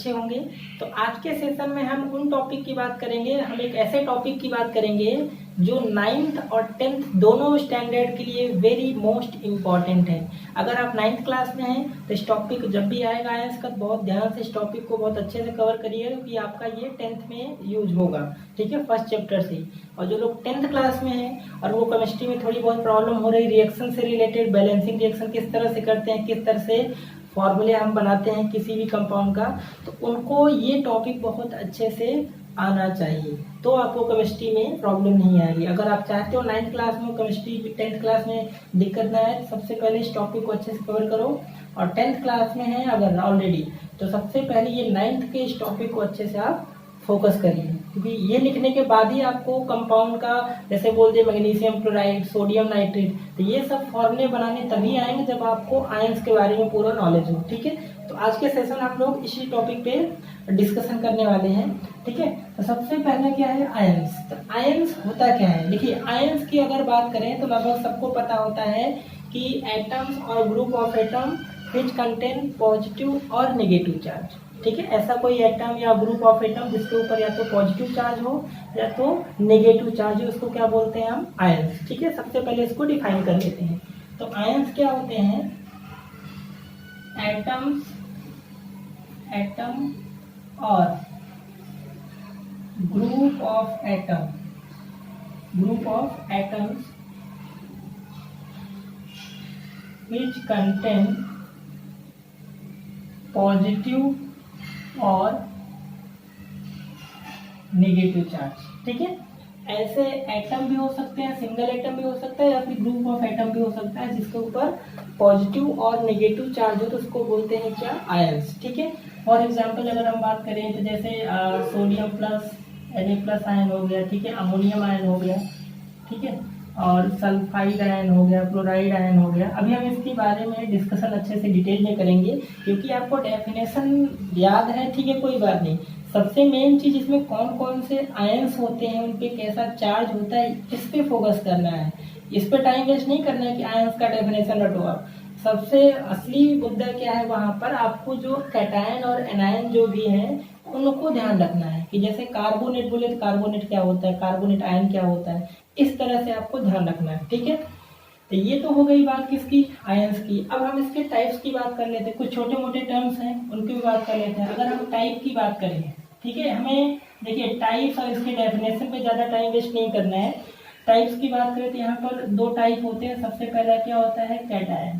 अच्छे होंगे। तो आज के सेशन में हम उन टॉपिक की बात करेंगे, हम एक ऐसे टॉपिक की बात करेंगे जो 9th और 10th दोनों स्टैंडर्ड के लिए वेरी मोस्ट इम्पॉर्टेंट है। अगर आप 9th क्लास में हैं तो इस टॉपिक जब भी आएगा आयंस का बहुत ध्यान से इस टॉपिक को बहुत अच्छे से कवर करिएगा, क्योंकि आपका ये 10th में यूज होगा, ठीक है, फर्स्ट चैप्टर से। और जो लोग 10th क्लास में हैं और वो केमिस्ट्री में थोड़ी बहुत प्रॉब्लम हो रही, रिएक्शन से रिलेटेड, बैलेंसिंग रिएक्शन किस तरह से करते हैं, किस तरह से फॉर्मूले हम बनाते हैं किसी भी कंपाउंड का, तो उनको ये टॉपिक बहुत अच्छे से आना चाहिए, तो आपको केमिस्ट्री में प्रॉब्लम नहीं आएगी। अगर आप चाहते हो 9th क्लास में केमिस्ट्री 10th क्लास में दिक्कत ना आए, सबसे पहले इस टॉपिक को अच्छे से कवर करो। और 10th क्लास में है अगर ऑलरेडी, तो सबसे पहले ये 9th के इस टॉपिक को अच्छे से आप फोकस करिए, क्योंकि ये लिखने के बाद ही आपको कंपाउंड का, जैसे बोल दिए मैग्नीशियम क्लोराइड, सोडियम नाइट्रेट, तो ये सब फॉर्मूले बनाने तभी आएंगे जब आपको आयंस के बारे में पूरा नॉलेज हो, ठीक है। तो आज के सेशन हम लोग इसी टॉपिक पे डिस्कशन करने वाले हैं, ठीक है। तो सबसे पहले क्या है आयंस। तो आयंस होता क्या है, देखिए आयंस की अगर बात करें तो लगभग सबको पता होता है कि एटम्स और group of atom which contain positive और नेगेटिव चार्ज, ठीक है। ऐसा कोई एटम या ग्रुप ऑफ एटम जिसके ऊपर या तो पॉजिटिव चार्ज हो या तो नेगेटिव चार्ज हो, उसको क्या बोलते हैं हम, आयंस, ठीक है। सबसे पहले इसको डिफाइन कर लेते हैं। तो आयंस क्या होते हैं, एटम और group of atoms which contain positive और नेगेटिव चार्ज, ठीक है। ऐसे एटम भी हो सकते हैं, सिंगल एटम भी हो सकता है या फिर ग्रुप ऑफ एटम भी हो सकता है जिसके ऊपर पॉजिटिव और नेगेटिव चार्ज हो, तो उसको बोलते हैं क्या, आयंस, ठीक है। फॉर एग्जांपल अगर हम बात करें तो जैसे सोडियम प्लस Na+ आयन हो गया, ठीक है, अमोनियम आयन हो गया, ठीक है, और सल्फाइड आयन हो गया, क्लोराइड आयन हो गया। अभी हम इसके बारे में डिस्कशन अच्छे से डिटेल में करेंगे, क्योंकि आपको डेफिनेशन याद है, ठीक है, कोई बात नहीं। सबसे मेन चीज इसमें कौन कौन से आयंस होते हैं, उनपे कैसा चार्ज होता है, इस पे फोकस करना है। इस पे टाइम वेस्ट नहीं करना है कि आयंस का डेफिनेशन रटो आप। सबसे असली मुद्दा क्या है, वहां पर आपको जो कैटायन और एनायन जो भी है उनको ध्यान रखना है, कि जैसे कार्बोनेट बोले तो कार्बोनेट क्या होता है, कार्बोनेट आयन क्या होता है, इस तरह से आपको ध्यान रखना है, ठीक है। तो ये तो हो गई बात किसकी, आयंस की। अब हम इसके टाइप्स की बात कर लेते हैं, कुछ छोटे मोटे टर्म्स हैं उनकी भी बात कर लेते हैं। अगर हम टाइप की बात करें, ठीक है, हमें देखिए टाइप्स और इसके डेफिनेशन पे ज्यादा टाइम वेस्ट नहीं करना है। टाइप्स की बात करें तो यहाँ पर दो टाइप होते हैं। सबसे पहला क्या होता है, कैटायन,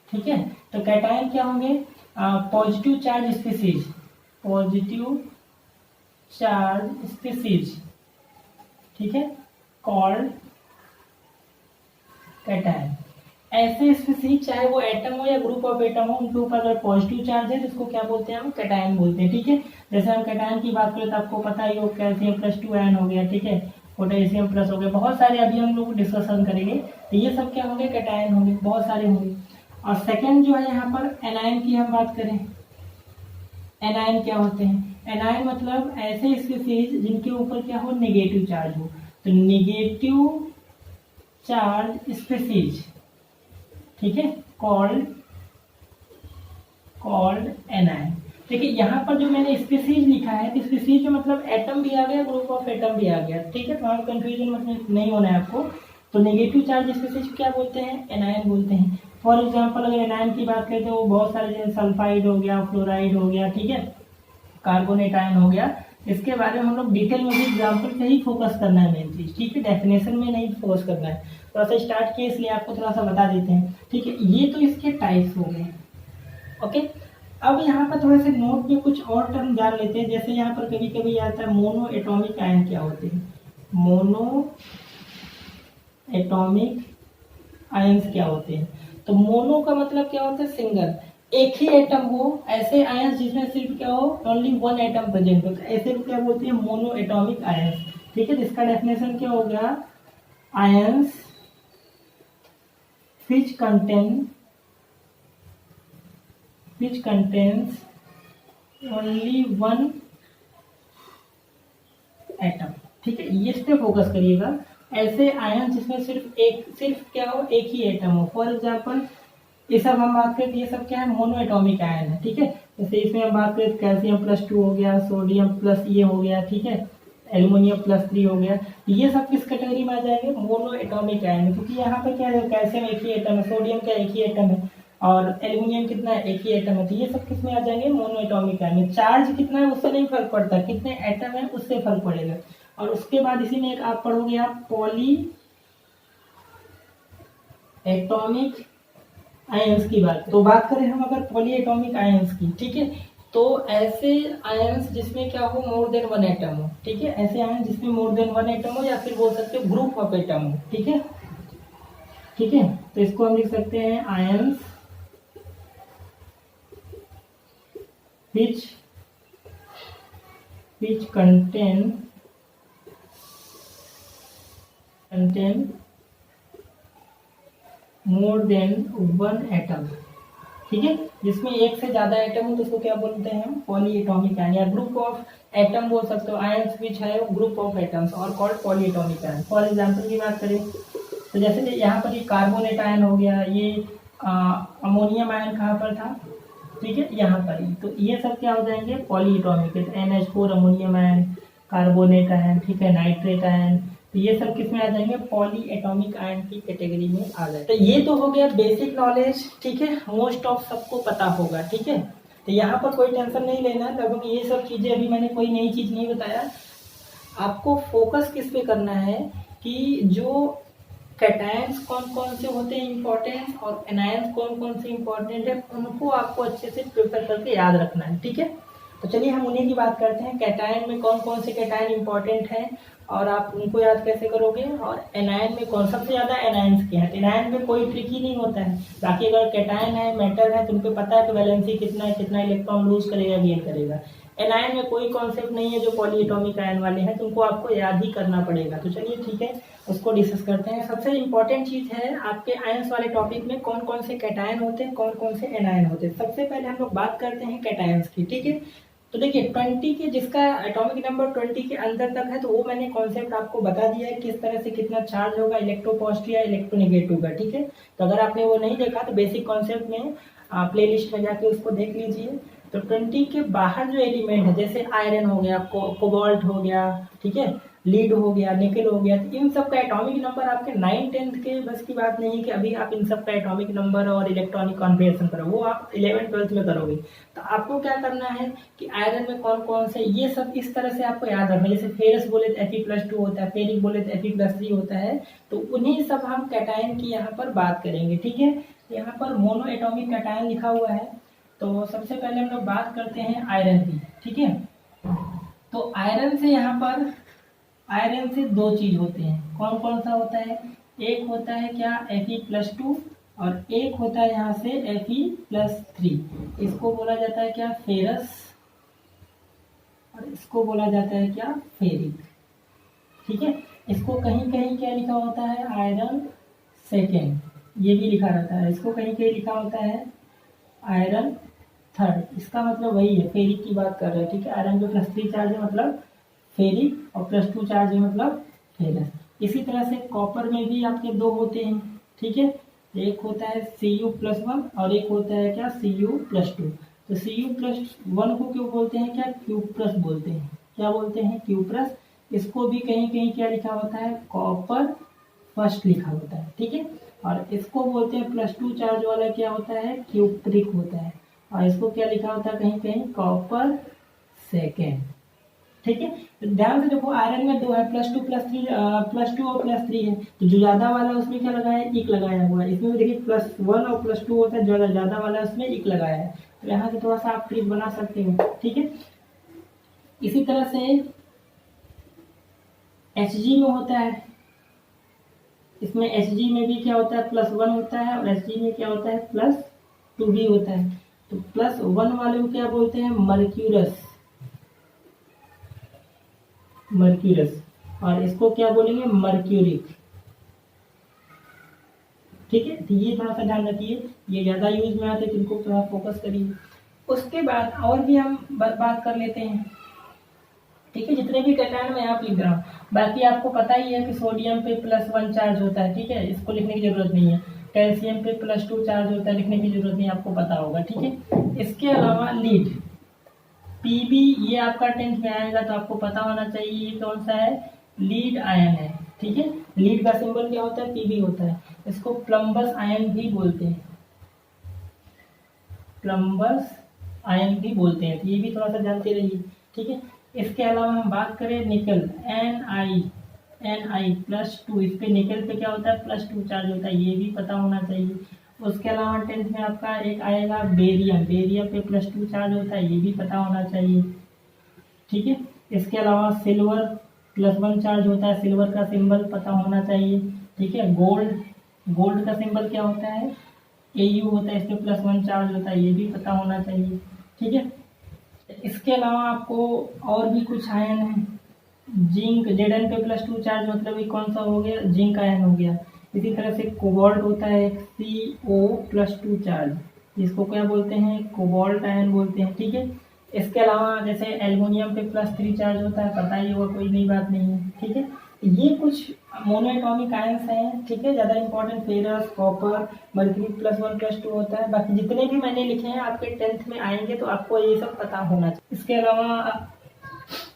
ठीक है। तो कैटायन क्या होंगे, पॉजिटिव चार्ज स्पीसीज, ठीक है, कॉल्ड कैटायन। ऐसे स्पीसीज चाहे वो एटम हो या ग्रुप ऑफ एटम हो, उनके ऊपर अगर पॉजिटिव चार्ज है तो इसको क्या बोलते हैं, हम कैटायन बोलते हैं, ठीक है। जैसे हम कैटायन की बात करें तो आपको पता ही हो, कैल्शियम +2 आयन हो गया, ठीक है, पोटेशियम प्लस हो गया, बहुत सारे अभी हम लोग डिस्कशन करेंगे। तो ये सब क्या होंगे, कैटायन होंगे, बहुत सारे होंगे। और सेकेंड जो है यहाँ पर एनायन की हम बात करें, एनायन क्या होते हैं, एनायन मतलब ऐसे स्पीसीज जिनके ऊपर क्या हो, नेगेटिव चार्ज हो। तो नेगेटिव चार्ज स्पीसीज, ठीक है, कॉल्ड एनायन। देखिए यहाँ पर जो मैंने स्पीसीज लिखा है, तो स्पीसीज में मतलब एटम भी आ गया, ग्रुप ऑफ एटम भी आ गया, ठीक है। तो वहाँ कंफ्यूजन मतलब नहीं होना है आपको। तो नेगेटिव चार्ज स्पीसीज क्या बोलते हैं, एनायन बोलते हैं। फॉर एग्जांपल अगर एनायन की बात करें तो बहुत सारे जैसे सल्फाइड हो गया, फ्लोराइड हो गया, ठीक है, कार्बोनेट आयन हो गया। इसके बारे में हम लोग डिटेल में भी एग्जाम्पल पे ही फोकस करना है मेन चीज, ठीक है, डेफिनेशन में नहीं फोकस करना है। थोड़ा सा स्टार्ट किए इसलिए आपको थोड़ा सा बता देते हैं, ठीक है। ये तो इसके टाइप्स हो गए, ओके। अब यहाँ पर थोड़े से नोट में कुछ और टर्म जान लेते हैं। जैसे यहाँ पर कभी कभी आता है मोनो एटॉमिक आयन क्या होते हैं, मोनो एटॉमिक आयंस क्या होते हैं। तो मोनो का मतलब क्या होता है, सिंगल, एक ही एटम हो, ऐसे आयंस जिसमें सिर्फ क्या हो, ओनली वन एटम प्रेजेंट हो, तो ऐसे को क्या बोलते हैं, मोनो एटॉमिक आयंस, ठीक है। इसका डेफिनेशन क्या हो गया, ions which contains only one atom, ठीक है। ये इस पे फोकस करिएगा, ऐसे आयन जिसमें सिर्फ क्या हो, एक ही एटम हो। फॉर एग्जांपल ये सब हम बात करें, ये सब क्या है, मोनो एटॉमिक आयन है, ठीक है। जैसे इसमें हम बात करें कैल्शियम +2 हो गया, सोडियम प्लस ये हो गया, ठीक है, एल्युमिनियम +3 हो गया, ये सब किस कैटेगरी में आ जाएंगे, मोनो एटॉमिक आयन। क्योंकि यहाँ पे क्या है, कैल्शियम एक ही एटम है, सोडियम का एक ही एटम है, और एल्युमिनियम कितना है, एक ही एटम है, तो ये सब किस में आ जाएंगे, मोनो एटॉमिक आयन में। चार्ज कितना है उससे नहीं फर्क पड़ता, कितने एटम है उससे फर्क पड़ेगा। और उसके बाद इसी में एक आप पढ़ोगे आप पॉली एटॉमिक आयंस की बात। तो बात करें हम अगर पॉली एटॉमिक आयंस की, ठीक है, तो ऐसे आयंस जिसमें क्या हो, मोर देन वन एटम हो, ठीक है, ऐसे आयंस जिसमें मोर देन वन एटम हो, या फिर बोल सकते हो ग्रुप ऑफ एटम हो, ठीक है, ठीक है। तो इसको हम लिख सकते हैं ions which contain more than one atom, ठीक है, जिसमें एक से ज्यादा एटम हो तो उसको क्या बोलते हैं हम, पॉली एटॉमिक आयन, या ग्रुप ऑफ एटम बोल सकते हो, आयंस विच है ग्रुप ऑफ एटम्स और called poly atomic ion. For example की बात करें तो जैसे यहाँ पर ये कार्बोनेट आयन हो गया, ये अमोनियम आयन कहाँ पर था, ठीक है, यहाँ पर ही, तो ये सब क्या हो जाएंगे, poly atomic, NH4 ammonium ion, carbonate ion, ठीक है, नाइट्रेट आयन, तो ये सब किसमें आ जाएंगे, पॉली एटॉमिक आयन की कैटेगरी में आ जाए। तो ये तो हो गया बेसिक नॉलेज, ठीक है, मोस्ट ऑफ सबको पता होगा, ठीक है। तो यहाँ पर कोई टेंशन नहीं लेना, लगभग ये सब चीजें अभी मैंने कोई नई चीज नहीं बताया। आपको फोकस किस पे करना है कि जो कैटायंस कौन कौन से होते हैं इंपॉर्टेंट, और एनायंस कौन कौन से इंपॉर्टेंट है, उनको आपको अच्छे से प्रिपेयर करके याद रखना है, ठीक है। तो चलिए हम उन्हीं की बात करते हैं, कैटायन में कौन कौन से कैटायन इंपॉर्टेंट है और आप उनको याद कैसे करोगे, और एनायन में कौन, सबसे ज्यादा एनायंस के हैं। तो एनायन में कोई ट्रिक ही नहीं होता है, बाकी अगर कैटायन है, मेटल है, तो उनको पता है कि वैलेंसी कितना है, कितना इलेक्ट्रॉन लूज करेगा, गेन करेगा। एनायन में कोई कॉन्सेप्ट नहीं है जो पॉली एटॉमिक आयन वाले हैं, तो उनको आपको याद ही करना पड़ेगा। तो चलिए ठीक है, उसको डिस्कस करते हैं। सबसे इंपॉर्टेंट चीज है आपके आयंस वाले टॉपिक में कौन कौन से कैटायन होते हैं, कौन कौन से एनायन होते हैं। सबसे पहले हम लोग बात करते हैं कैटायंस की, ठीक है। तो देखिए 20 के, जिसका एटॉमिक नंबर 20 के अंदर तक है, तो वो मैंने कॉन्सेप्ट आपको बता दिया है, किस तरह से कितना चार्ज होगा, इलेक्ट्रोपॉजिटिव या इलेक्ट्रोनेगेटिव का, ठीक है। तो अगर आपने वो नहीं देखा तो बेसिक कॉन्सेप्ट में प्ले लिस्ट में जाके उसको देख लीजिए। तो 20 के बाहर जो एलिमेंट है, जैसे आयरन हो गया, कोबाल्ट हो गया, ठीक है, लीड हो गया, निकल हो गया, तो इन सब का एटॉमिक नंबर आपके 9-10 के बस की बात नहीं है कि अभी आप इन सब का एटॉमिक नंबर और इलेक्ट्रॉनिक कॉन्फ़िगरेशन करो, वो आप 11-12 में करोगे। तो आपको क्या करना है कि आयरन में कौन कौन से, ये सब इस तरह से आपको याद रखना है। जैसे फेरस बोले तो Fe+2 होता है, फेरिक बोले तो Fe+3 होता है, तो उन्हीं सब हम कैटायन की यहाँ पर बात करेंगे, ठीक है। यहाँ पर मोनो एटॉमिक कैटायन लिखा हुआ है। तो सबसे पहले हम लोग बात करते हैं आयरन की, ठीक है। तो आयरन से यहाँ पर, आयरन से दो चीज होते हैं, कौन कौन सा होता है, एक होता है क्या Fe+2 और एक होता है यहाँ से Fe+3। इसको बोला जाता है क्या, फेरस, और इसको बोला जाता है क्या, फेरिक, ठीक है। इसको कहीं कहीं क्या लिखा होता है, आयरन सेकेंड, ये भी लिखा रहता है। इसको कहीं कहीं लिखा होता है आयरन थर्ड, इसका मतलब वही है, फेरिक की बात कर रहे हैं, ठीक है। आयरन पे +3 चार्ज है मतलब फेरिक, और +2 चार्ज है मतलब फेरस। इसी तरह से कॉपर में भी आपके दो होते हैं, ठीक है, एक होता है Cu+1 और एक होता है क्या, Cu+2। तो Cu+1 को क्यों बोलते हैं, क्या Q+ बोलते हैं, क्या बोलते हैं, Q+। इसको भी कहीं कहीं क्या लिखा होता है, कॉपर फर्स्ट लिखा होता है, ठीक है। और इसको बोलते हैं +2 चार्ज वाला क्या होता है, क्यूप्रिक होता है, और इसको क्या लिखा होता है कहीं कहीं, कॉपर सेकेंड, ठीक है। तो ध्यान से देखो, आयरन में दो है, +2 +3 और +3 है, तो जो ज्यादा वाला है उसमें क्या लगाया है, इक लगाया हुआ है। इसमें भी देखिए +1 और +2 होता है, जो ज्यादा वाला है उसमें इक लगाया है। तो यहाँ से थोड़ा सा आप ट्रिक बना सकते हो, ठीक है। इसी तरह से Hg में होता है, इसमें Hg में भी क्या होता है, +1 होता है, और Hg में क्या होता है, +2 भी होता है। तो +1 वाले को क्या बोलते हैं, मर्क्यूरस, मर्क्यूरस, और इसको क्या बोलेंगे, मर्क्यूरिक, ठीक है। तो ये थोड़ा सा ध्यान रखिए, ये ज्यादा यूज में आते हैं, इनको थोड़ा फोकस करिए। उसके बाद और भी हम बात कर लेते हैं, ठीक है। जितने भी कैटायन मैं आप लिख रहा हूँ, बाकी आपको पता ही है कि सोडियम पे +1 चार्ज होता है, ठीक है, इसको लिखने की जरूरत नहीं है। कैल्शियम पे +2 चार्ज होता है, लिखने की जरूरत नहीं, आपको पता होगा, ठीक है। इसके अलावा लीड Pb, ये आपका 10th में आएगा तो आपको पता होना चाहिए ये कौन सा है, लीड आयन है, ठीक है। लीड का सिंबल क्या होता है, Pb होता है। इसको प्लम्बस आयन भी बोलते हैं, प्लम्बस आयन भी बोलते हैं, तो ये भी थोड़ा सा जानते रहिए, ठीक है। इसके अलावा हम बात करें निकल, Ni+2, इस पे निकल पे क्या होता है, +2 चार्ज होता है, ये भी पता होना चाहिए। उसके अलावा 10th में आपका एक आएगा बेरियम, बेरियम पे +2 चार्ज होता है, ये भी पता होना चाहिए, ठीक है। इसके अलावा सिल्वर +1 चार्ज होता है, सिल्वर का सिंबल पता होना चाहिए, ठीक है। गोल्ड, गोल्ड का सिंबल क्या होता है, Au होता है, इस पे +1 चार्ज होता है, ये भी पता होना चाहिए, ठीक है। इसके अलावा आपको और भी कुछ आयन है, जिंक, Zn पे +2 चार्ज, मतलब ये कौन सा हो गया, जिंक आयन हो गया। इसी तरह से कोबाल्ट होता है, Co+2 चार्ज, जिसको क्या बोलते हैं, कोबाल्ट आयन बोलते हैं, ठीक है। इसके अलावा जैसे एल्युमिनियम पे +3 चार्ज होता है, पता ही होगा, कोई नई बात नहीं है, ठीक है। ये कुछ मोनोएटॉमिक आयंस हैं, ठीक है, ज़्यादा इंपॉर्टेंट फेरस, कॉपर, मर्क्यूरी +1 +2 होता है। बाकी जितने भी मैंने लिखे हैं आपके 10th में आएंगे तो आपको ये सब पता होना चाहिए। इसके अलावा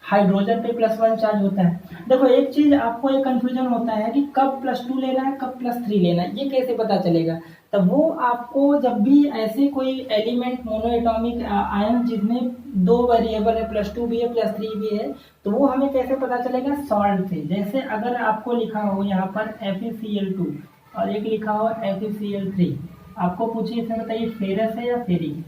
हाइड्रोजन पे +1 चार्ज होता है। देखो एक चीज आपको एक कंफ्यूजन होता है कि कब +2 लेना है, कब +3 लेना है, ये कैसे पता चलेगा, तब वो आपको जब भी ऐसे कोई एलिमेंट मोनोएटॉमिक आयन जिसमें 2 वेरिएबल है, +2 भी है +3 भी है, तो वो हमें कैसे पता चलेगा, सॉल्ट से। जैसे अगर आपको लिखा हो यहाँ पर FeCl2 और एक लिखा हो FeCl3, आपको पूछिए इसमें बताइए फेरस है या फेरिक,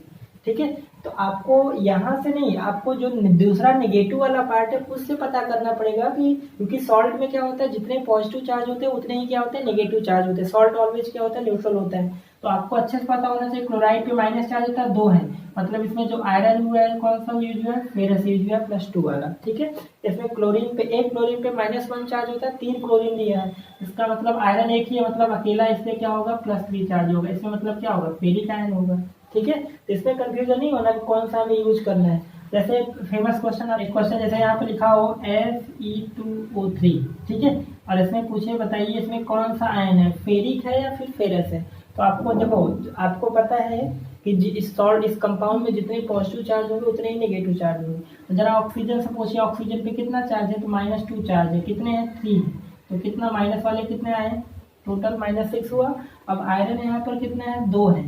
ठीक है। तो आपको यहाँ से नहीं, आपको जो दूसरा नेगेटिव वाला पार्ट है उससे पता करना पड़ेगा, कि क्योंकि सॉल्ट में क्या होता है, जितने पॉजिटिव चार्ज होते हैं उतने ही क्या होते हैं, नेगेटिव चार्ज होते हैं। सॉल्ट ऑलवेज क्या होता है, न्यूट्रल होता है। तो आपको अच्छे से पता होना चाहिए, क्लोराइड पे माइनस चार्ज होता है, 2 है, मतलब इसमें जो आयरन हुआ है कौन सा यूज हुआ है, फेरस यूज हुआ है +2 वाला, ठीक है। इसमें क्लोरीन पे, एक क्लोरीन पे -1 चार्ज होता है, 3 क्लोरीन दिया है, इसका मतलब आयरन एक ही है, मतलब अकेला इसलिए क्या होगा, +3 चार्ज होगा, इसमें मतलब क्या होगा, फेरिक आयन होगा, ठीक है। तो इसमें कंफ्यूजन नहीं होना कि कौन सा हमें यूज करना है। जैसे फेमस क्वेश्चन, एक क्वेश्चन जैसे यहाँ पे लिखा हो Fe2O3, ठीक है, और इसमें पूछे बताइए इसमें कौन सा आयन है, फेरिक है या फिर फेरस है। तो आपको देखो, आपको पता है कि इस सॉल्ट, इस कंपाउंड में जितने पॉजिटिव चार्ज होंगे उतने ही नेगेटिव चार्ज होंगे। तो जरा ऑक्सीजन से पूछिए, ऑक्सीजन पे कितना चार्ज है, तो -2 चार्ज है, कितने हैं, 3, तो कितना माइनस वाले कितने आए, टोटल -6 हुआ। अब आयरन यहाँ पर कितने हैं, 2 है,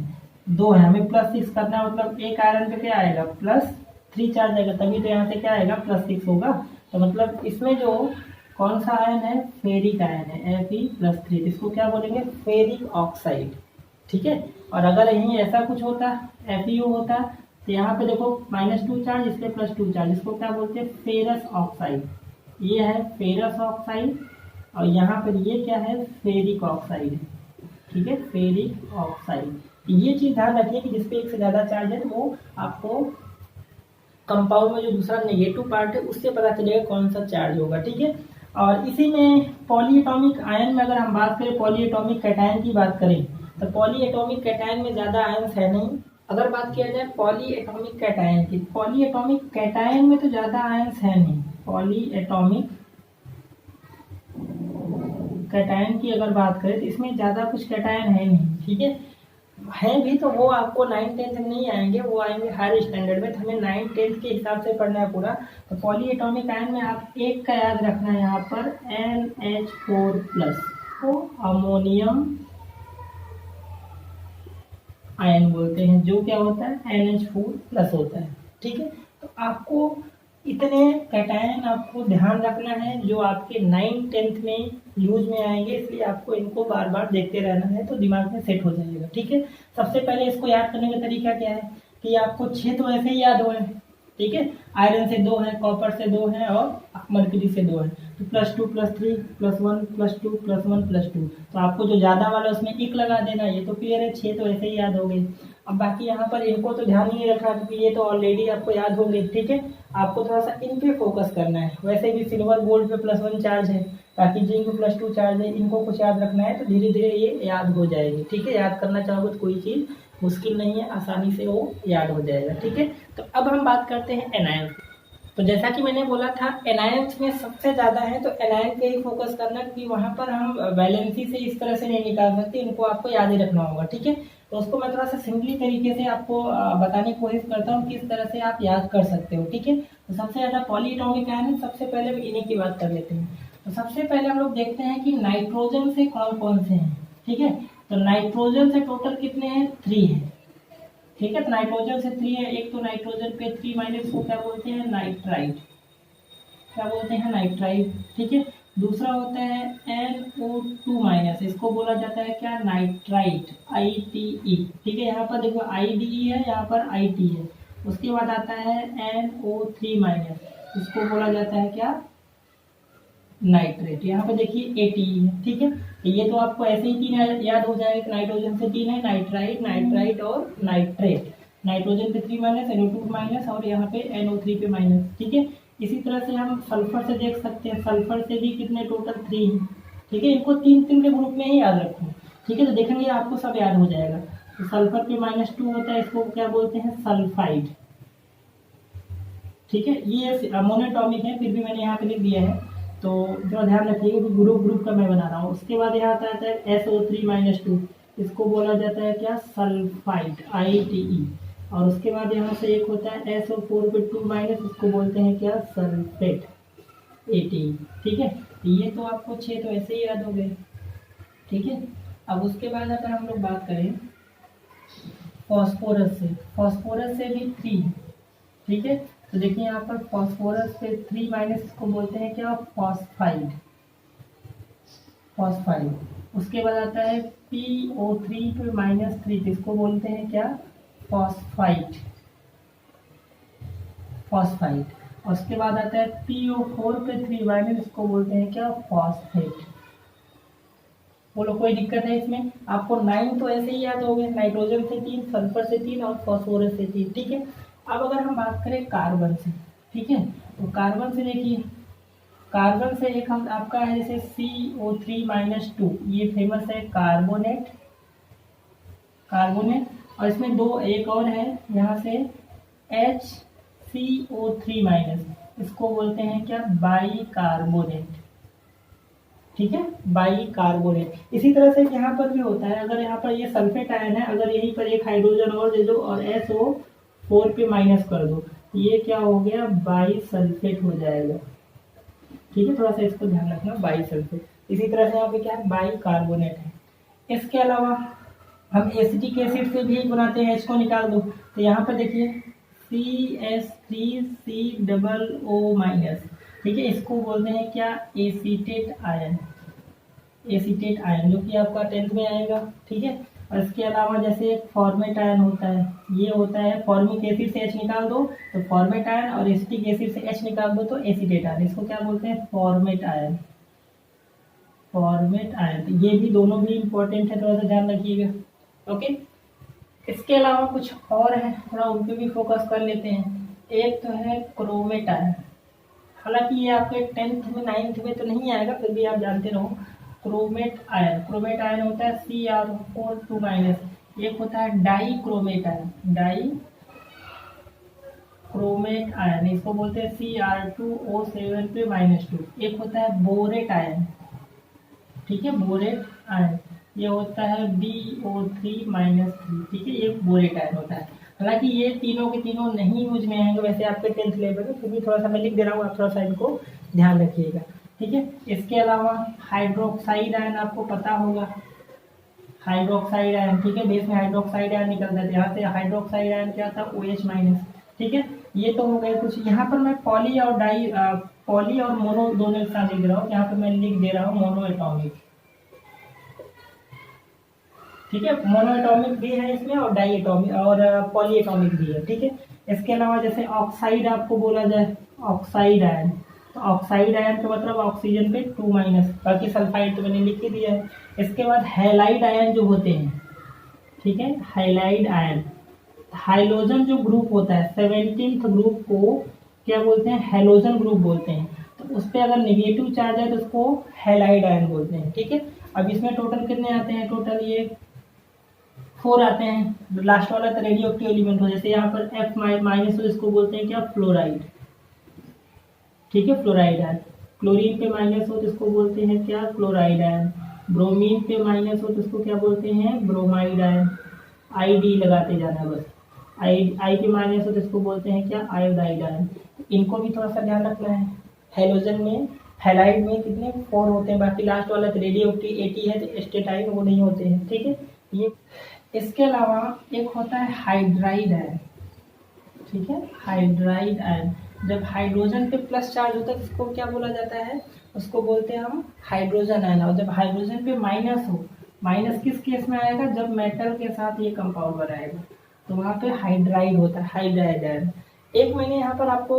2 है, हमें +6 करना है, मतलब एक आयरन पे क्या आएगा, +3 चार्ज आएगा, तभी तो यहाँ से क्या आएगा, +6 होगा। तो मतलब इसमें जो कौन सा आयन है, फेरिक आयन है, Fe+3, इसको क्या बोलेंगे, फेरिक ऑक्साइड, ठीक है। और अगर यहीं ऐसा कुछ होता, FeO होता, तो यहाँ पे देखो -2 चार्ज, इस पे +2 चार्ज, इसको क्या बोलते हैं, फेरस ऑक्साइड, ये है फेरस ऑक्साइड, और यहाँ पर ये क्या है, फेरिक ऑक्साइड, ठीक है, फेरिक ऑक्साइड। ये चीज ध्यान रखिए कि जिसपे एक से ज्यादा चार्ज है तो वो आपको कंपाउंड में जो दूसरा नेगेटिव पार्ट है उससे पता चलेगा कौन सा चार्ज होगा, ठीक है। और इसी में पॉलीएटॉमिक आयन में अगर हम बात करें, पॉलीएटॉमिक कैटायन की बात करें, तो पॉलीएटॉमिक कैटायन में ज्यादा आयन्स है नहीं। अगर बात किया जाए पॉलीएटॉमिक कैटायन की, पॉलीएटॉमिक कैटायन में तो ज्यादा आयन्स है नहीं। पॉलीएटॉमिक कैटायन की अगर बात करें तो इसमें ज्यादा कुछ कैटायन है नहीं, ठीक है भी तो वो आपको 9th 10th में नहीं आएंगे, वो आएंगे हायर स्टैंडर्ड में, तो हमें 9th 10th के हिसाब से पढ़ना है पूरा। तो पॉलीएटॉमिक आयन में आप एक का याद रखना है यहाँ पर, NH4+, को अमोनियम आयन बोलते हैं, जो क्या होता है, NH4+ होता है, ठीक है। तो आपको इतने कैटायन आपको ध्यान रखना है जो आपके 9th 10th में यूज में आएंगे, इसलिए आपको इनको बार बार देखते रहना है, तो दिमाग में सेट हो जाएगा, ठीक है। सबसे पहले इसको याद करने का तरीका क्या है कि आपको 6 तो ऐसे ही याद हो है, ठीक है। आयरन से 2 है, कॉपर से 2 है और मर्क्यूरी से 2 है, तो +2 +3 +1 +2 +1 +2, तो आपको जो ज्यादा वाला उसमें 1 लगा देना, ये तो क्लियर है, 6 तो ऐसे ही याद हो गए। अब बाकी यहाँ पर इनको तो ध्यान ही नहीं रखना क्योंकि ये तो ऑलरेडी आपको याद होंगे, ठीक है। आपको थोड़ा सा इन पे फोकस करना है। वैसे भी सिल्वर गोल्ड पे +1 चार्ज है, बाकी जिंक पे +2 चार्ज है, इनको कुछ याद रखना है तो धीरे धीरे ये याद हो जाएगी, ठीक है। याद करना चाहोगे तो कोई चीज़ मुश्किल नहीं है, आसानी से वो याद हो जाएगा, ठीक है। तो अब हम बात करते हैं एनायन। तो जैसा कि मैंने बोला था एनायंस में सबसे ज़्यादा है, तो एनायन पे ही फोकस करना, क्योंकि वहाँ पर हम वैलेंसी से इस तरह से नहीं निकाल सकते, इनको आपको याद ही रखना होगा, ठीक है। तो उसको मैं थोड़ा सा सिंपली तरीके से आपको बताने की कोशिश करता हूँ किस तरह से आप याद कर सकते हो, ठीक है। तो सबसे ज़्यादा पॉलीएटॉमिक आयन है, सबसे पहले हम इन्हीं की बात कर लेते हैं। तो सबसे पहले हम लोग देखते हैं कि नाइट्रोजन से कौन कौन से हैं, ठीक है। तो नाइट्रोजन से टोटल कितने हैं, 3 हैं, ठीक है। तो नाइट्रोजन से 3 है, एक तो नाइट्रोजन पे 3 माइनस को क्या बोलते हैं, नाइट्राइट, क्या बोलते हैं, नाइट्राइट, ठीक है। दूसरा होता है NO2 माइनस, इसको बोला जाता है क्या, नाइट्राइट, ITE, ठीक है। यहाँ पर देखो IDE है, यहाँ पर IT है। उसके बाद आता है NO3 माइनस, इसको बोला जाता है क्या, नाइट्रेट। यहाँ पे देखिए ATE है, ठीक है। तो ये तो आपको ऐसे ही 3 याद हो जाएगा, नाइट्रोजन से 3 है, नाइट्राइट, नाइट्राइट और नाइट्रेट। नाइट्रोजन पे 3 माइनस, NO2 माइनस, और यहाँ पे NO3 पे माइनस, ठीक है। इसी तरह से हम सल्फर से देख सकते हैं, सल्फर से भी कितने, टोटल 3 हैं, ठीक है। इनको 3 3 के ग्रुप में ही याद रखो, ठीक है। तो देखेंगे आपको सब याद हो जाएगा। तो सल्फर पे -2 होता है, इसको क्या बोलते हैं, सल्फाइड, ठीक है। ये मोनोटॉमिक है, फिर भी मैंने यहाँ पे लिख दिया है, तो थोड़ा ध्यान रखिएगा कि ग्रुप ग्रुप का मैं बना रहा हूँ। उसके बाद यहाँ आता है SO3-2, इसको बोला जाता है क्या, सल्फाइड, ITE। और उसके बाद यहाँ से एक होता है SO4 पे 2 माइनस, इसको बोलते हैं क्या, सल्फेट, ATE, ठीक है। ये तो आपको 6 तो ऐसे ही याद हो गए, ठीक है। अब उसके बाद अगर हम लोग बात करें फॉस्फोरस से भी 3, ठीक है। तो देखिए यहाँ पर फॉस्फोरस पे 3 माइनस, इसको बोलते हैं क्या, फॉस्फाइड, फॉस्फाइड। उसके बाद आता है PO3 पे -3, इसको बोलते हैं क्या, फॉस्फाइड, फॉस्फाइड। और उसके बाद आता है PO4 पे 3 माइनस, इसको बोलते हैं क्या, फॉस्फेट। बोलो कोई दिक्कत है इसमें, आपको 9 तो ऐसे ही याद हो गए, नाइट्रोजन से 3, सल्फर से 3 और फॉस्फोरस से 3, ठीक है। अब अगर हम बात करें कार्बन से, ठीक है, तो कार्बन से देखिए, कार्बन से एक हम आपका है जैसे CO3-2, ये फेमस है कार्बोनेट, कार्बोनेट। और इसमें दो एक और है यहाँ से HCO3-, इसको बोलते हैं क्या, बाई कार्बोनेट, ठीक है, बाई कार्बोनेट। इसी तरह से यहाँ पर भी होता है, अगर यहाँ पर ये सल्फेट आयन है, अगर यहीं पर एक हाइड्रोजन और दे दो और SO4 पे माइनस कर दो, ये क्या हो गया, बाई सल्फेट हो जाएगा, ठीक है। थोड़ा सा इसको ध्यान रखना, बाई सल्फेट। इसी तरह से यहाँ पे क्या है, बाई कार्बोनेट है। इसके अलावा हम एसिटिक एसिड से भी बनाते हैं, H को निकाल दो, तो यहाँ पर देखिए CH3COO-, ठीक है, इसको बोलते हैं क्या, एसीटेट आयन, एसीटेट आयन, जो कि आपका 10th में आएगा, ठीक है। और इसके अलावा जैसे एक फॉर्मेट आयन होता है, ये होता है फॉर्मिक एसिड से H निकाल दो तो फॉर्मेट आयन, और एसिटिक एसिड से H निकाल दो तो एसीटेट आयन, इसको क्या बोलते हैं, फॉर्मेट आयन, फॉर्मेट आयन। तो ये भी दोनों भी इंपॉर्टेंट है, थोड़ा सा ध्यान रखिएगा, ओके। इसके अलावा कुछ और है, थोड़ा उन पे भी फोकस कर लेते हैं। एक तो है क्रोमेट आयन, हालांकि ये आपके 10th में 9th में तो नहीं आएगा, फिर भी आप जानते रहो। क्रोमेट आयन, क्रोमेट आयन होता है Cr4 2-, एक होता है dichromate ion, dichromate ion, इसको बोलते हैं Cr2O7 पे -2। एक होता है बोरेट आयन, ठीक है, बोरेट आयन, ये होता है BO3-3, ठीक है, ये बोरेट आयन होता है। हालांकि ये तीनों के तीनों नहीं यूज में आएंगे वैसे आपके 10th लेवल में, फिर भी थोड़ा सा मैं लिख दे रहा हूँ, आप थोड़ा सा इनको ध्यान रखिएगा, ठीक है। इसके अलावा हाइड्रोक्साइड आयन आपको पता होगा, हाइड्रोक्साइड आयन, ठीक है, बेस में हाइड्रोक्साइड आयन निकलता है, यहाँ से हाइड्रोक्साइड आयन क्या था, OH-, ठीक है। ये तो हो गए कुछ। यहाँ पर मैं पॉली और डाई, पॉली और मोनो दोनों एक साथ लिख रहा हूँ, यहाँ पर मैं लिख दे रहा हूँ मोनो एटॉमिक, ठीक है, मोनो एटॉमिक भी है इसमें और डाई एटॉमिक और पॉली एटॉमिक भी है, ठीक है। इसके अलावा जैसे ऑक्साइड आपको बोला जाए, ऑक्साइड आयन, तो ऑक्साइड आयन का मतलब ऑक्सीजन पे 2-, बाकी सल्फाइड तो मैंने लिख ही दिया है। इसके बाद हैलाइड आयन जो होते हैं, ठीक है, हैलाइड आयन, हाइलोजन जो ग्रुप होता है 17th ग्रुप को क्या बोलते हैं, हैलोजन ग्रुप बोलते हैं। तो उस पर अगर नेगेटिव चार्ज है तो उसको हैलाइड आयन बोलते हैं, ठीक है। अब इसमें टोटल कितने आते हैं, टोटल ये 4 आते हैं। लास्ट वाला तो रेडियो एक्टिव एलिमेंट हो, जैसे यहाँ पर F- हो, इसको बोलते हैं क्या, फ्लोराइड, ठीक है, फ्लोराइड आयन। क्लोरीन पे माइनस हो तो इसको बोलते हैं क्या, क्लोराइड आयन। ब्रोमीन पे माइनस हो तो इसको क्या बोलते हैं, ब्रोमाइड आयन। आई डी लगाते जाना बस। आई पे माइनस हो तो इसको बोलते हैं क्या, आयोडाइड आयन। इनको भी थोड़ा सा ध्यान रखना है। हेलोजन में, हैलाइड में कितने 4 होते हैं, बाकी लास्ट वाला तो रेडियो एक्टिव है तो एस्टेटाइन वो नहीं होते हैं, ठीक है। ये इसके अलावा एक होता है हाइड्राइड आयन, ठीक है, हाइड्राइड आयन। जब हाइड्रोजन पे प्लस चार्ज होता है तो उसको क्या बोला जाता है, उसको बोलते हैं हम हाइड्रोजन आयन। और जब हाइड्रोजन पे माइनस हो, माइनस किस केस में आएगा, जब मेटल के साथ ये कंपाउंड बनाएगा तो वहाँ पे हाइड्राइड होता है, हाइड्राइड आयन। एक मैंने यहाँ पर आपको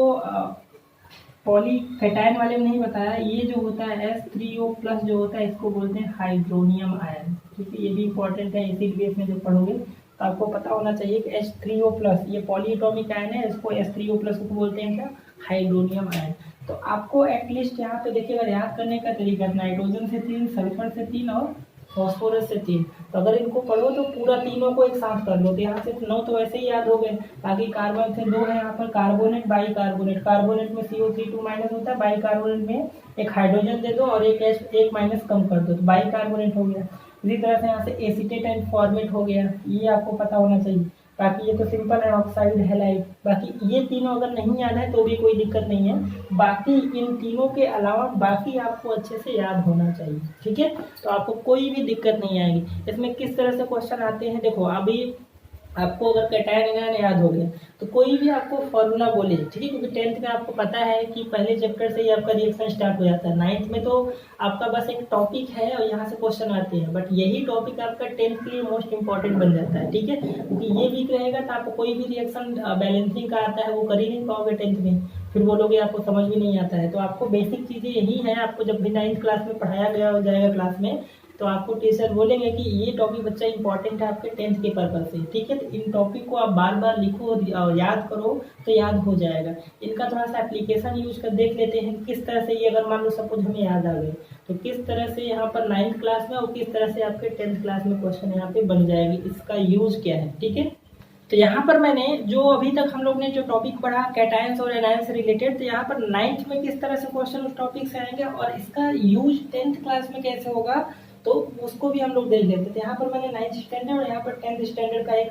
पॉलीकेटायन वाले में नहीं बताया, ये जो होता है H3O+ जो होता है इसको बोलते हैं हाइड्रोनियम आयन, ठीक है। ये भी इंपॉर्टेंट है, एसिड बेस में जो पढ़ोगे तो आपको पता होना चाहिए कि H3O+ ये पॉलीएटॉमिक आयन है, इसको H3O+ को बोलते हैं क्या, हाइड्रोनियम आयन। तो आपको एटलीस्ट यहाँ पे देखिएगा याद करने का तरीका, नाइट्रोजन से 3, सल्फर से 3 और फॉस्फोरस से 3। तो अगर इनको पढ़ो तो पूरा तीनों को एक साथ कर लो, तो यहाँ से 9 तो वैसे ही याद हो गए। बाकी कार्बन से 2 है यहाँ पर, कार्बोनेट, बाई कार्बोनेट। कार्बोनेट में CO3 2- होता है, बाई कार्बोनेट में एक हाइड्रोजन दे दो और एक माइनस कम कर दो तो बाई कार्बोनेट हो गया। इसी तरह से यहाँ से एसीटेट एंड फॉर्मेट हो गया, ये आपको पता होना चाहिए। बाकी ये तो सिंपल है, ऑक्साइड, हैलाइड। बाकी ये तीनों अगर नहीं याद है तो भी कोई दिक्कत नहीं है, बाकी इन तीनों के अलावा बाकी आपको अच्छे से याद होना चाहिए, ठीक है। तो आपको कोई भी दिक्कत नहीं आएगी। इसमें किस तरह से क्वेश्चन आते हैं, देखो अभी आपको अगर कैटायन आयन याद हो गया तो कोई भी आपको फॉर्मूला बोले, ठीक है, क्योंकि 10th में आपको पता है कि पहले चैप्टर से ही आपका रिएक्शन स्टार्ट हो जाता है। 9th में तो आपका बस एक टॉपिक है और यहाँ से क्वेश्चन आते हैं, बट यही टॉपिक आपका 10th के लिए मोस्ट इंपॉर्टेंट बन जाता है, ठीक है। क्योंकि ये वीक रहेगा तो आपको कोई भी रिएक्शन बैलेंसिंग का आता है वो कर ही नहीं पाओगे 10th में, फिर बोलोगे आपको समझ भी नहीं आता है। तो आपको बेसिक चीज़ें यही है, आपको जब भी 9th क्लास में पढ़ाया गया हो जाएगा क्लास में तो आपको टीचर बोलेंगे कि ये टॉपिक बच्चा इंपॉर्टेंट है आपके 10th के पर्पज से, ठीक है। तो इन टॉपिक को आप बार बार लिखो और याद करो तो याद हो जाएगा। इनका थोड़ा सा एप्लीकेशन यूज कर देख लेते हैं किस तरह से ये, अगर मान लो सपोज हमें याद आ गए तो किस तरह से यहाँ पर 9th क्लास में और किस तरह से आपके 10th क्लास में क्वेश्चन यहाँ पे बन जाएंगे, इसका यूज क्या है, ठीक है। तो यहाँ पर मैंने जो अभी तक हम लोग ने जो टॉपिक पढ़ा कैटायंस और एनायंस से रिलेटेड, तो यहाँ पर 9th में किस तरह से क्वेश्चन उस टॉपिक से आएंगे और इसका यूज 10th क्लास में कैसे होगा तो उसको भी हम लोग देख लेते थे। यहाँ पर मैंने 9th स्टैंडर्ड और यहाँ पर 10th स्टैंडर्ड का एक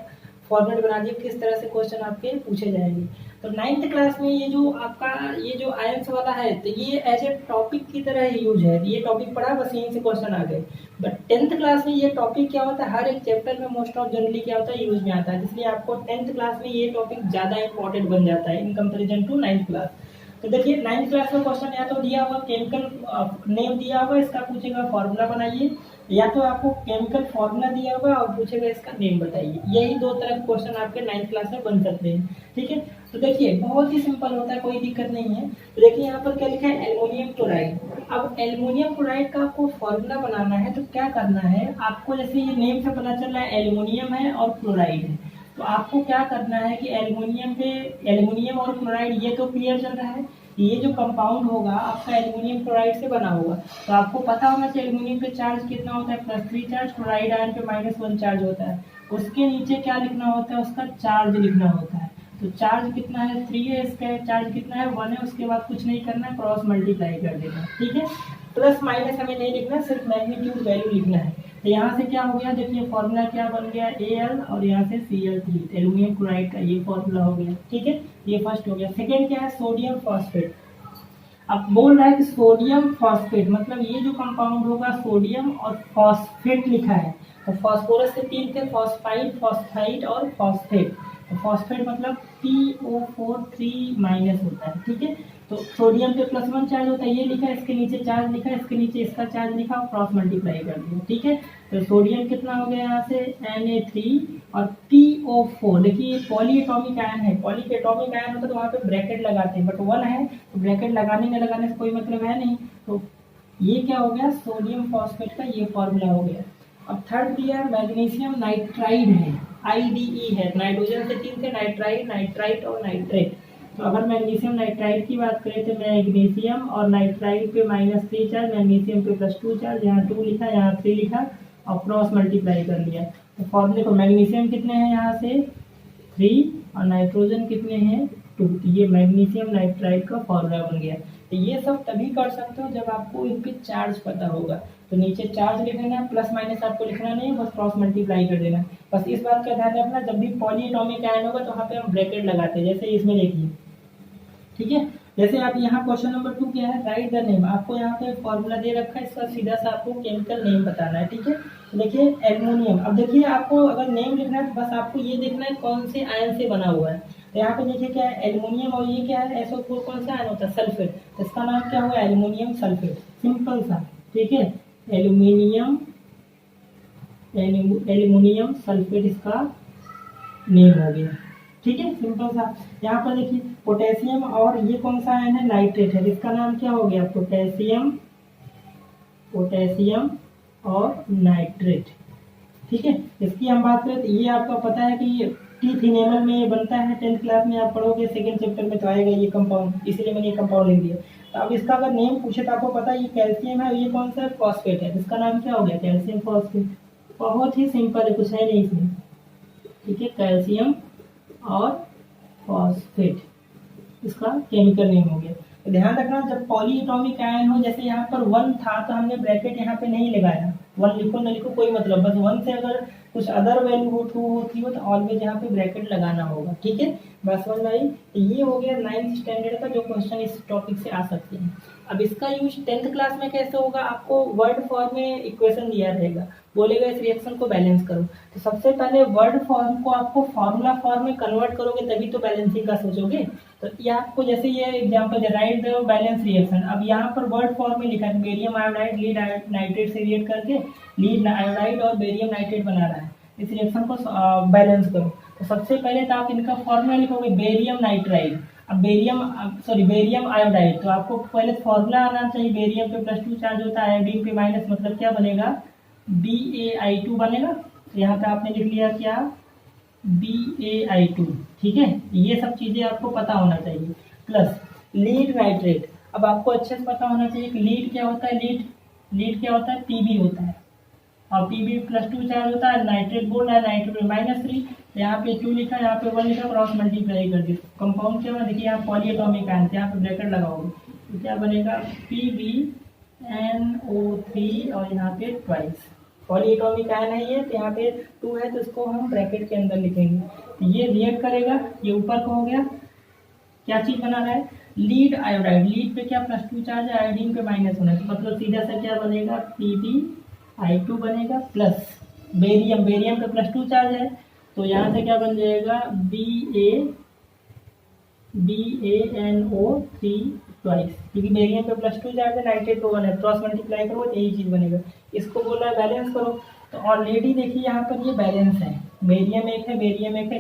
फॉर्मेट बना दिया किस तरह से क्वेश्चन आपके पूछे जाएंगे। तो 9th क्लास में ये जो आपका ये जो आयंस वाला है तो ये एज ए टॉपिक की तरह ही यूज है, ये टॉपिक पढ़ा बस यहीं से क्वेश्चन आ गए। बट 10th क्लास में ये टॉपिक क्या होता है, हर एक चैप्टर में मोस्ट ऑफ जनरली क्या होता है यूज में आता है, इसलिए आपको 10th क्लास में ये टॉपिक ज़्यादा इंपॉर्टेंट बन जाता है in comparison to 9th class. तो देखिए 9th क्लास में क्वेश्चन या तो दिया हुआ केमिकल नेम दिया हुआ, इसका पूछेगा फॉर्मूला बनाइए, या तो आपको केमिकल फॉर्मूला दिया होगा और पूछेगा इसका नेम बताइए। यही 2 तरह के क्वेश्चन आपके 9th क्लास में बन सकते हैं, ठीक है। तो देखिए बहुत ही सिंपल होता है, कोई दिक्कत नहीं है। तो देखिए यहाँ पर क्या लिखा है, एल्युमिनियम क्लोराइड। अब एल्युमिनियम क्लोराइड का आपको फॉर्मूला बनाना है तो क्या करना है आपको, जैसे ये नेम से पता चल रहा है एल्युमिनियम है और क्लोराइड है, तो आपको क्या करना है कि एल्युमिनियम और क्लोराइड ये तो क्लियर चल रहा है, ये जो कंपाउंड होगा आपका एल्युमिनियम क्लोराइड से बना होगा। तो आपको पता होना चाहिए एल्युमिनियम पे चार्ज कितना होता है, +3 चार्ज, क्लोराइड आयन पे -1 चार्ज होता है। उसके नीचे क्या लिखना होता है, उसका चार्ज लिखना होता है। तो चार्ज कितना है 3 है, इसका चार्ज कितना है 1 है, उसके बाद कुछ नहीं करना है, क्रॉस मल्टीप्लाई कर देना, ठीक है। प्लस माइनस हमें नहीं लिखना, सिर्फ मैग्नीट्यूड वैल्यू लिखना है। तो यहाँ से क्या हो गया, देखिए फॉर्मूला क्या बन गया Al और यहाँ से Cl3, एल्युमिनियम क्लोराइड का ये फॉर्मूला हो गया, ठीक है। ये फर्स्ट हो गया। सेकेंड क्या है, सोडियम फॉस्फेट। अब बोल रहा है कि सोडियम फॉस्फेट मतलब ये जो कंपाउंड होगा सोडियम और फॉस्फेट लिखा है, तो फॉस्फोरस से 3 थे, फॉस्फाइड, फॉस्फाइड और फॉस्फेट। तो फॉस्फेट मतलब PO4 3- होता है, ठीक है। तो सोडियम पे +1 चार्ज होता है, ये लिखा है, इसके नीचे चार्ज लिखा है, इसके नीचे इसका चार्ज लिखा और क्रॉस मल्टीप्लाई कर दिया, ठीक है। तो सोडियम कितना हो गया यहाँ से Na3 और PO4। देखिए ये पॉलीएटॉमिक आयन है, पॉलीएटॉमिक आयन होता है तो वहाँ पे ब्रैकेट लगाते हैं, बट 1 है तो ब्रैकेट लगाने में लगाने से कोई मतलब है नहीं। तो ये क्या हो गया, सोडियम फॉस्फेट का ये फॉर्मूला हो गया। अब थर्ड दिया मैग्नीशियम नाइट्राइड है, IDE है, नाइट्रोजन से 3 थे, नाइट्राइड, नाइट्राइट और नाइट्रेट। तो अगर मैग्नीशियम नाइट्राइड की बात करें तो मैग्नीशियम और नाइट्राइड पे -3 चार्ज, मैग्नीशियम पे +2 चार्ज, यहाँ 2 लिखा, यहाँ 3 लिखा और क्रॉस मल्टीप्लाई कर लिया। तो फॉर्मूले को मैग्नीशियम कितने हैं यहाँ से 3 और नाइट्रोजन कितने हैं 2, ये मैग्नीशियम नाइट्राइड का फॉर्मूला बन गया। तो ये सब तभी कर सकते हो जब आपको इनके चार्ज पता होगा। तो नीचे चार्ज लिख देना है, प्लस माइनस आपको लिखना नहीं है, बस क्रॉस मल्टीप्लाई कर देना है। बस इस बात का ध्यान रखना, जब भी पॉली एटॉमिक आयन होगा तो वहाँ पे हम ब्रैकेट लगाते हैं, जैसे इसमें देखिए, ठीक है। जैसे आप यहाँ क्वेश्चन नंबर 2 क्या है, राइट द नेम, आपको यहाँ पे फॉर्मूला दे रखा है, इसका सीधा सा आपको केमिकल नेम बताना है, ठीक है। तो देखिए एल्युमिनियम, अब देखिए आपको अगर नेम लिखना है तो बस आपको ये देखना है कौन से आयन से बना हुआ है। तो यहाँ पे देखिए क्या है, एल्युमिनियम, और ये क्या है, SO4 कौन सा आयन होता है, सल्फेट, तो इसका नाम क्या हुआ, एल्युमिनियम सल्फेट, सिंपल सा, ठीक है। एल्युमिनियम एल्युमिनियम सल्फेट इसका नेम हो गया, ठीक है, सिंपल सा। यहाँ पर देखिए पोटेशियम, और ये कौन सा आयन है, नाइट्रेट है, इसका नाम क्या हो गया, पोटेशियम और नाइट्रेट, ठीक है। इसकी हम बात करें तो ये आपका पता है कि टीथ इनेमल में ये बनता है, 10th क्लास में आप पढ़ोगे, सेकंड चैप्टर में तो आएगा ये कंपाउंड, इसीलिए मैंने ये कंपाउंड लिख दिया। तो अब इसका अगर नेम पूछे तो आपको पता है ये कैल्शियम है, ये कौन सा फॉस्फेट है, इसका नाम क्या हो गया, कैल्शियम फॉस्फेट। बहुत ही सिंपल है, कुछ है नहीं इसमें, ठीक है, कैल्शियम और फॉस्फेट इसका केमिकल नेम हो गया। तो ध्यान रखना, जब पॉली एटॉमिक आयन हो, जैसे यहाँ पर 1 था तो हमने ब्रैकेट यहाँ पे नहीं लगाया, 1 लिखो न लिखो कोई मतलब, बस 1 से अगर कुछ अदर वैल्यू हो, 2 हो, 3 हो, तो ऑलवेज यहाँ पे ब्रैकेट लगाना होगा, ठीक है। बस समझ में आई। तो ये हो गया 9th स्टैंडर्ड का जो क्वेश्चन इस टॉपिक से आ सकते हैं। अब इसका यूज 10th क्लास में कैसे होगा, आपको वर्ड फॉर्म में इक्वेशन दिया रहेगा, बोलेगा इस रिएक्शन को बैलेंस करो, तो सबसे पहले वर्ड फॉर्म को आपको फॉर्मूला फॉर्म में कन्वर्ट करोगे तभी तो बैलेंसिंग का सोचोगे। तो ये आपको जैसे ये example right the balance reaction, अब यहाँ पर वर्ड फॉर्म में लिखा है बेरियम आयोडाइड लीड नाइट्रेट से रिएक्ट करके लीड आयोडाइड और बेरियम नाइट्रेट बना रहा है, इस रिएक्शन को बैलेंस करो। तो सबसे पहले तो आप इनका फॉर्मूला लिखोगे बेरियम नाइट्राइड, अब बेरियम आयोडाइड, तो आपको पहले फॉर्मूला आना चाहिए, बेरियम पे +2 चार्ज होता है, आयोडीन पे माइनस, मतलब क्या बनेगा, BaI2 बनेगा। तो यहाँ पे आपने लिख लिया क्या, BaI2, ठीक है। ये सब चीजें आपको पता होना चाहिए, प्लस लीड नाइट्रेट, अब आपको अच्छे से पता होना चाहिए कि लीड क्या होता है, लीड क्या होता है, Pb होता है, और Pb +2 चार्ज होता है, नाइट्रेट बोल रहा है, नाइट्रेट -3, यहाँ पे 2 लिखा, यहाँ पे 1 लिखा, क्रॉस मल्टीप्लाई कर दिया, कंपाउंड क्या होगा, देखिए यहाँ पॉली एटॉमिक आयन, यहाँ पे ब्रैकेट लगाओगे तो क्या बनेगा, PbNO3 और यहाँ पे ट्वाइस, पॉली एटॉमिक आयन है ये, तो यहाँ पे 2 है तो इसको हम ब्रैकेट के अंदर लिखेंगे। तो ये रिएक्ट करेगा, ये ऊपर का हो गया, क्या चीज बना रहा है, लीड आयोडाइड, लीड पे क्या +2 चार्ज है, आयोडीन पे -1 है, तो मतलब सीधा सा क्या बनेगा, PbI2 बनेगा, प्लस बेरियम पे +2 चार्ज है, तो यहाँ से क्या बन जाएगा, BaNO3 ट्वाइस, क्योंकि बेरियम पे +2 चार्ज है, नाइट्रेट पे 1 है, क्रॉस मल्टीप्लाई करो तो यही चीज बनेगा। इसको बोला है बैलेंस करो, तो ऑलरेडी देखिए यहाँ पर ये बैलेंस है, बेरियम एक है,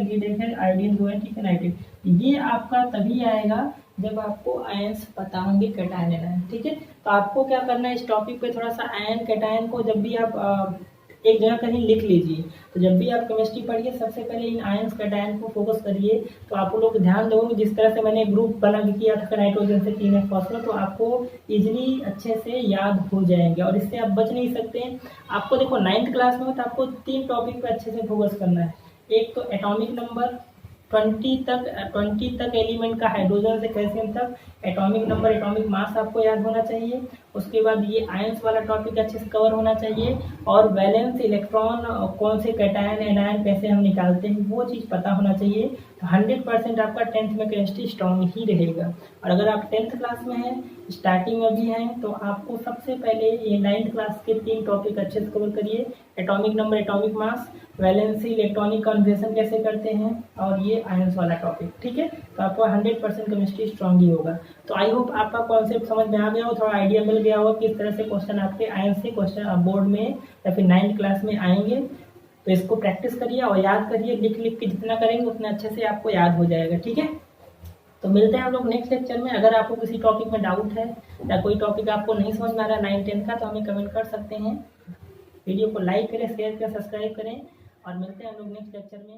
लीड एक है, आयोडीन 2 है, ठीक है, नाइट्रेट। ये आपका तभी आएगा जब आपको आयंस पता होंगे कैटायन एनायन, ठीक है। तो आपको क्या करना है, इस टॉपिक पे थोड़ा सा आयन कैटायन को जब भी आप एक जगह कहीं लिख लीजिए, तो जब भी आप केमिस्ट्री पढ़िए सबसे पहले इन आयंस कैटायन को फोकस करिए। तो आप लोग ध्यान दोगे, जिस तरह से मैंने ग्रुप बना किया था नाइट्रोजन से 3 फॉस्फेट, तो आपको इजीली अच्छे से याद हो जाएंगे और इससे आप बच नहीं सकते हैं। आपको देखो 9th क्लास में हो तो आपको 3 टॉपिक पे अच्छे से फोकस करना है। एक तो एटॉमिक नंबर 20 तक एलिमेंट का, हाइड्रोजन से कैल्शियम तक, एटॉमिक नंबर, एटॉमिक मास आपको याद होना चाहिए। उसके बाद ये आयंस वाला टॉपिक अच्छे से कवर होना चाहिए, और वैलेंस इलेक्ट्रॉन कौन से कैटायन एनायन कैसे हम निकालते हैं वो चीज़ पता होना चाहिए। तो 100% आपका 10th में केमिस्ट्री स्ट्रॉन्ग ही रहेगा। और अगर आप 10th क्लास में हैं, स्टार्टिंग में भी हैं, तो आपको सबसे पहले ये 9th क्लास के 3 टॉपिक अच्छे से कवर करिए, atomic number, atomic mass, valency electronic conversion कैसे करते हैं, और ये आयंस वाला टॉपिक, ठीक है। तो आपका 100% केमिस्ट्री स्ट्रॉन्ग ही होगा। तो आई होप आपका कॉन्सेप्ट समझ में आ गया हो, थोड़ा आइडिया मिल गया हो किस तरह से क्वेश्चन आपके आयंस से क्वेश्चन बोर्ड में या फिर 9th क्लास में आएंगे। तो इसको प्रैक्टिस करिए और याद करिए, लिख के जितना करेंगे उतना अच्छे से आपको याद हो जाएगा, ठीक है। तो मिलते हैं हम लोग नेक्स्ट लेक्चर में। अगर आपको किसी टॉपिक में डाउट है या कोई टॉपिक आपको नहीं समझ में आ रहा है 9th 10th का, तो हमें कमेंट कर सकते हैं। वीडियो को लाइक करें, शेयर करें, सब्सक्राइब करें, और मिलते हैं हम लोग नेक्स्ट लेक्चर में।